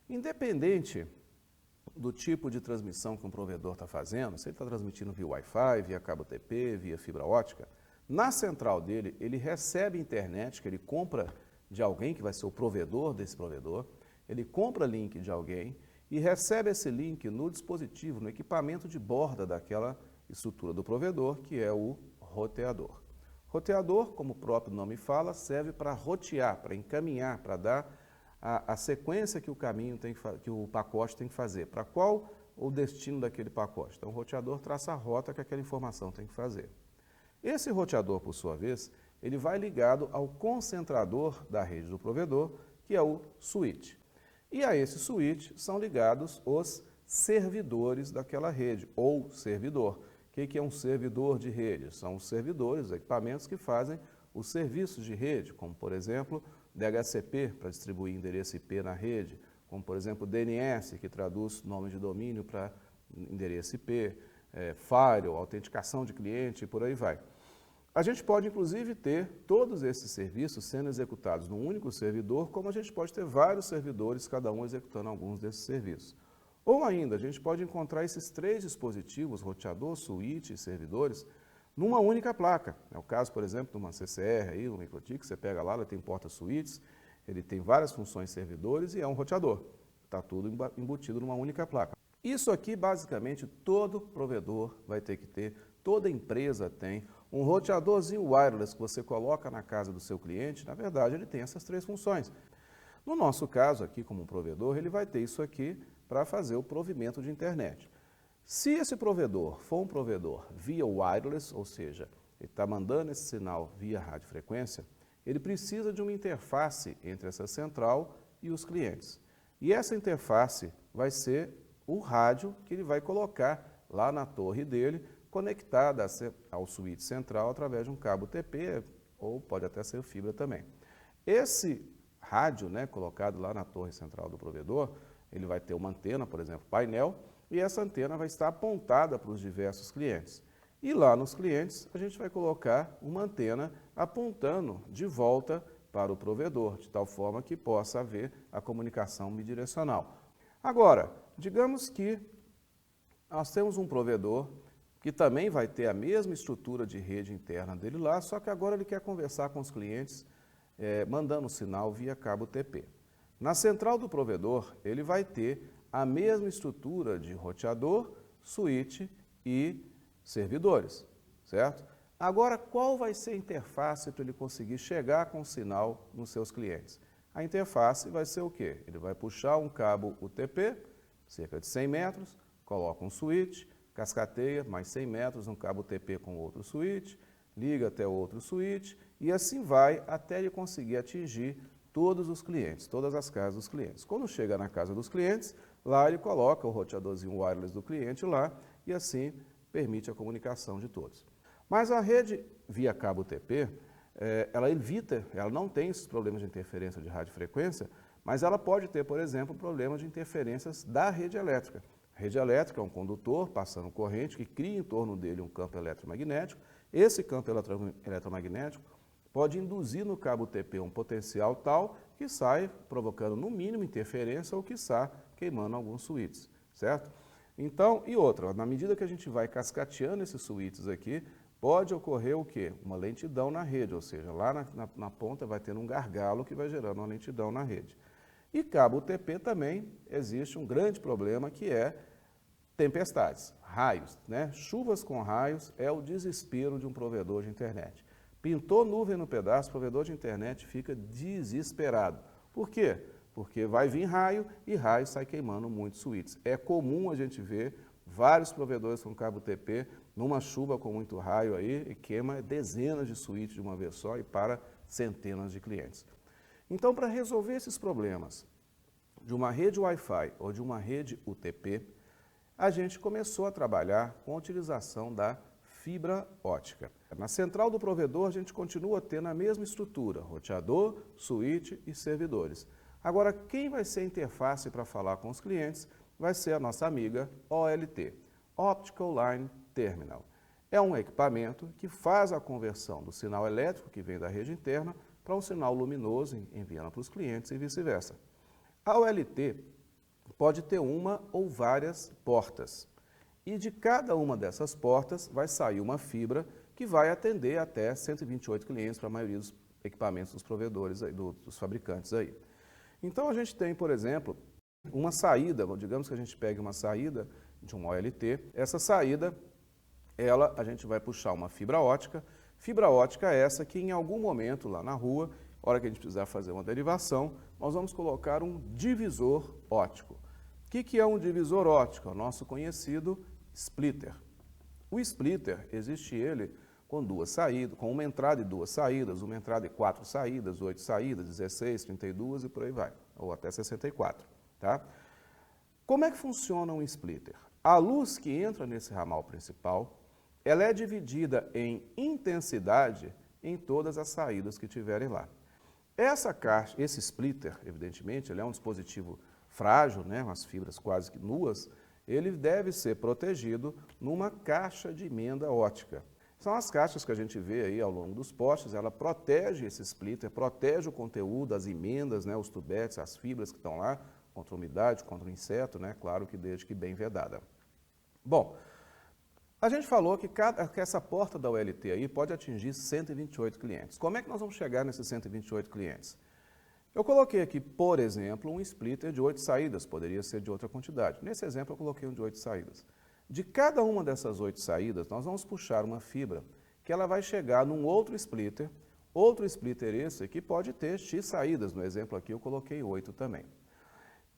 Independente do tipo de transmissão que um provedor está fazendo, se ele está transmitindo via Wi-Fi, via cabo TP, via fibra ótica, na central dele, ele recebe internet que ele compra de alguém, que vai ser o provedor desse provedor, ele compra link de alguém e recebe esse link no dispositivo, no equipamento de borda daquela estrutura do provedor, que é o roteador. Roteador, como o próprio nome fala, serve para rotear, para encaminhar, para dar a sequência que o pacote tem que fazer, para qual o destino daquele pacote. Então, o roteador traça a rota que aquela informação tem que fazer. Esse roteador, por sua vez, ele vai ligado ao concentrador da rede do provedor, que é o switch. E a esse switch são ligados os servidores daquela rede, ou servidor. O que é um servidor de rede? São os servidores, os equipamentos que fazem os serviços de rede, como, por exemplo, DHCP, para distribuir endereço IP na rede, como, por exemplo, DNS, que traduz nome de domínio para endereço IP, firewall, autenticação de cliente e por aí vai. A gente pode, inclusive, ter todos esses serviços sendo executados num único servidor, como a gente pode ter vários servidores, cada um executando alguns desses serviços. Ou ainda, a gente pode encontrar esses três dispositivos, roteador, switch e servidores, numa única placa. É o caso, por exemplo, de uma CCR, aí, um MikroTik, você pega lá, ela tem porta-switches, ele tem várias funções servidores e é um roteador. Está tudo embutido numa única placa. Isso aqui, basicamente, todo provedor vai ter que ter, toda empresa tem. Um roteadorzinho wireless que você coloca na casa do seu cliente, na verdade, ele tem essas três funções. No nosso caso aqui, como um provedor, ele vai ter isso aqui para fazer o provimento de internet. Se esse provedor for um provedor via wireless, ou seja, ele está mandando esse sinal via radiofrequência, ele precisa de uma interface entre essa central e os clientes. E essa interface vai ser o rádio que ele vai colocar lá na torre dele, conectada ao switch central através de um cabo TP, ou pode até ser fibra também. Esse rádio, colocado lá na torre central do provedor, ele vai ter uma antena, por exemplo, painel, e essa antena vai estar apontada para os diversos clientes. E lá nos clientes, a gente vai colocar uma antena apontando de volta para o provedor, de tal forma que possa haver a comunicação bidirecional. Agora, digamos que nós temos um provedor que também vai ter a mesma estrutura de rede interna dele lá, só que agora ele quer conversar com os clientes mandando o sinal via cabo TP. Na central do provedor, ele vai ter a mesma estrutura de roteador, switch e servidores, certo? Agora, qual vai ser a interface para ele conseguir chegar com o sinal nos seus clientes? A interface vai ser o quê? Ele vai puxar um cabo UTP, cerca de 100 metros, coloca um switch, cascateia mais 100 metros, um cabo UTP com outro switch, liga até outro switch e assim vai até ele conseguir atingir todos os clientes, todas as casas dos clientes. Quando chega na casa dos clientes, lá ele coloca o roteadorzinho wireless do cliente lá e assim permite a comunicação de todos. Mas a rede via cabo TP, ela não tem esses problemas de interferência de radiofrequência, mas ela pode ter, por exemplo, problemas de interferências da rede elétrica. A rede elétrica é um condutor passando corrente que cria em torno dele um campo eletromagnético. Esse campo eletromagnético pode induzir no cabo TP um potencial tal que sai provocando no mínimo interferência ou quiçá queimando alguns switches, certo? Então, e outra, na medida que a gente vai cascateando esses switches aqui, pode ocorrer o quê? Uma lentidão na rede, ou seja, lá na ponta vai tendo um gargalo que vai gerando uma lentidão na rede. E cabo TP também existe um grande problema que é tempestades, raios, Chuvas com raios é o desespero de um provedor de internet. Pintou nuvem no pedaço, o provedor de internet fica desesperado. Por quê? Porque vai vir raio e raio sai queimando muitos switches. É comum a gente ver vários provedores com cabo TP numa chuva com muito raio aí e queima dezenas de switches de uma vez só e para centenas de clientes. Então, para resolver esses problemas de uma rede Wi-Fi ou de uma rede UTP, a gente começou a trabalhar com a utilização da fibra ótica. Na central do provedor, a gente continua tendo a mesma estrutura, roteador, switch e servidores. Agora, quem vai ser a interface para falar com os clientes vai ser a nossa amiga OLT, Optical Line Terminal. É um equipamento que faz a conversão do sinal elétrico que vem da rede interna para um sinal luminoso enviando para os clientes e vice-versa. A OLT pode ter uma ou várias portas. E de cada uma dessas portas vai sair uma fibra que vai atender até 128 clientes para a maioria dos equipamentos dos provedores, aí, dos fabricantes aí. Então a gente tem, por exemplo, uma saída, digamos que a gente pegue uma saída de um OLT, essa saída, a gente vai puxar uma fibra ótica essa que em algum momento lá na rua, hora que a gente precisar fazer uma derivação, nós vamos colocar um divisor ótico. O que é um divisor ótico? É o nosso conhecido splitter. O splitter, existe ele com duas saídas, com uma entrada e duas saídas, uma entrada e 4 saídas, 8 saídas, 16, 32 e por aí vai, ou até 64. Tá? Como é que funciona um splitter? A luz que entra nesse ramal principal, ela é dividida em intensidade em todas as saídas que tiverem lá. Essa caixa, esse splitter, evidentemente, ele é um dispositivo frágil, né, com as fibras quase que nuas, ele deve ser protegido numa caixa de emenda ótica. São as caixas que a gente vê aí ao longo dos postes, ela protege esse splitter, protege o conteúdo, as emendas, né, os tubetes, as fibras que estão lá, contra a umidade, contra o inseto, né, claro que desde que bem vedada. Bom, a gente falou que essa porta da OLT aí pode atingir 128 clientes. Como é que nós vamos chegar nesses 128 clientes? Eu coloquei aqui, por exemplo, um splitter de 8 saídas, poderia ser de outra quantidade. Nesse exemplo eu coloquei um de 8 saídas. De cada uma dessas 8 saídas, nós vamos puxar uma fibra que ela vai chegar num outro splitter esse que pode ter X saídas. No exemplo aqui eu coloquei 8 também.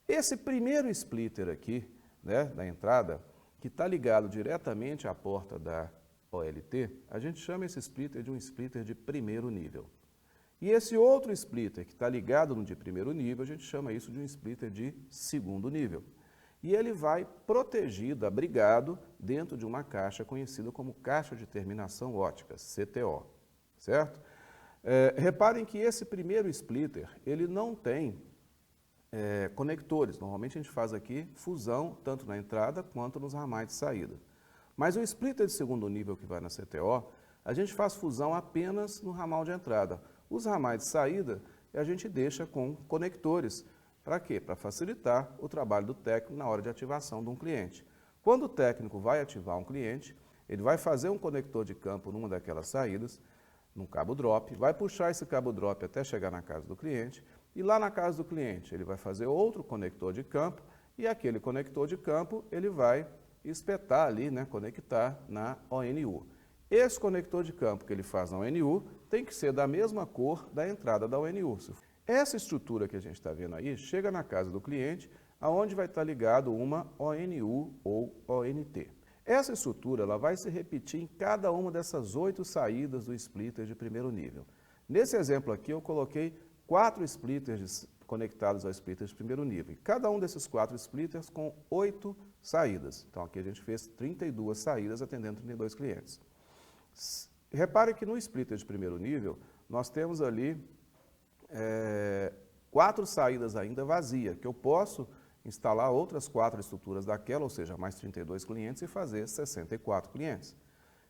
Esse primeiro splitter aqui, né, da entrada, que está ligado diretamente à porta da OLT, a gente chama esse splitter de um splitter de primeiro nível. E esse outro splitter que está ligado no de primeiro nível, a gente chama isso de um splitter de segundo nível. E ele vai protegido, abrigado, dentro de uma caixa conhecida como caixa de terminação ótica, CTO, certo? Reparem que esse primeiro splitter, ele não tem conectores. Normalmente a gente faz aqui fusão, tanto na entrada quanto nos ramais de saída. Mas o splitter de segundo nível que vai na CTO, a gente faz fusão apenas no ramal de entrada. Os ramais de saída, a gente deixa com conectores. Para quê? Para facilitar o trabalho do técnico na hora de ativação de um cliente. Quando o técnico vai ativar um cliente, ele vai fazer um conector de campo numa daquelas saídas, num cabo drop, vai puxar esse cabo drop até chegar na casa do cliente, e lá na casa do cliente ele vai fazer outro conector de campo, e aquele conector de campo ele vai espetar ali, né, conectar na ONU. Esse conector de campo que ele faz na ONU tem que ser da mesma cor da entrada da ONU. Essa estrutura que a gente está vendo aí chega na casa do cliente, aonde vai estar ligado uma ONU ou ONT. Essa estrutura ela vai se repetir em cada uma dessas 8 saídas do splitter de primeiro nível. Nesse exemplo aqui eu coloquei 4 splitters conectados ao splitter de primeiro nível. E cada um desses 4 splitters com 8 saídas. Então aqui a gente fez 32 saídas atendendo 32 clientes. Repare que no splitter de primeiro nível nós temos ali 4 saídas ainda vazias, que eu posso instalar outras 4 estruturas daquela, ou seja, mais 32 clientes e fazer 64 clientes.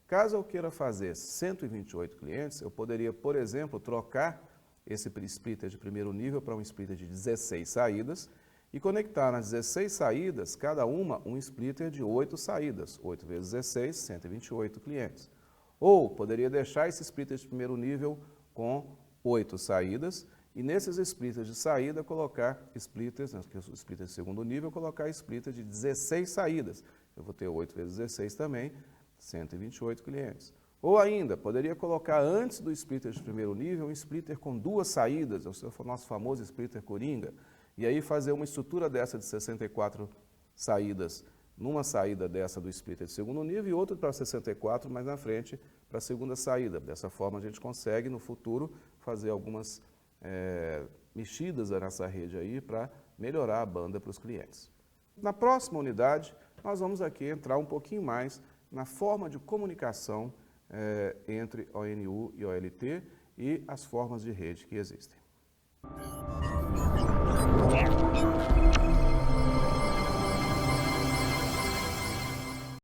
Caso eu queira fazer 128 clientes, eu poderia, por exemplo, trocar esse splitter de primeiro nível para um splitter de 16 saídas e conectar nas 16 saídas, cada uma um splitter de 8 saídas, 8 vezes 16, 128 clientes. Ou poderia deixar esse splitter de primeiro nível com 8 saídas e nesses splitters de saída colocar splitters, né, que é o splitter de segundo nível, colocar splitter de 16 saídas. Eu vou ter 8 vezes 16 também, 128 clientes. Ou ainda, poderia colocar antes do splitter de primeiro nível um splitter com 2 saídas, o nosso famoso splitter coringa, e aí fazer uma estrutura dessa de 64 saídas, numa saída dessa do splitter de segundo nível e outra para 64 mais na frente para a segunda saída. Dessa forma a gente consegue no futuro fazer algumas mexidas nessa rede aí para melhorar a banda para os clientes. Na próxima unidade, nós vamos aqui entrar um pouquinho mais na forma de comunicação entre ONU e OLT e as formas de rede que existem.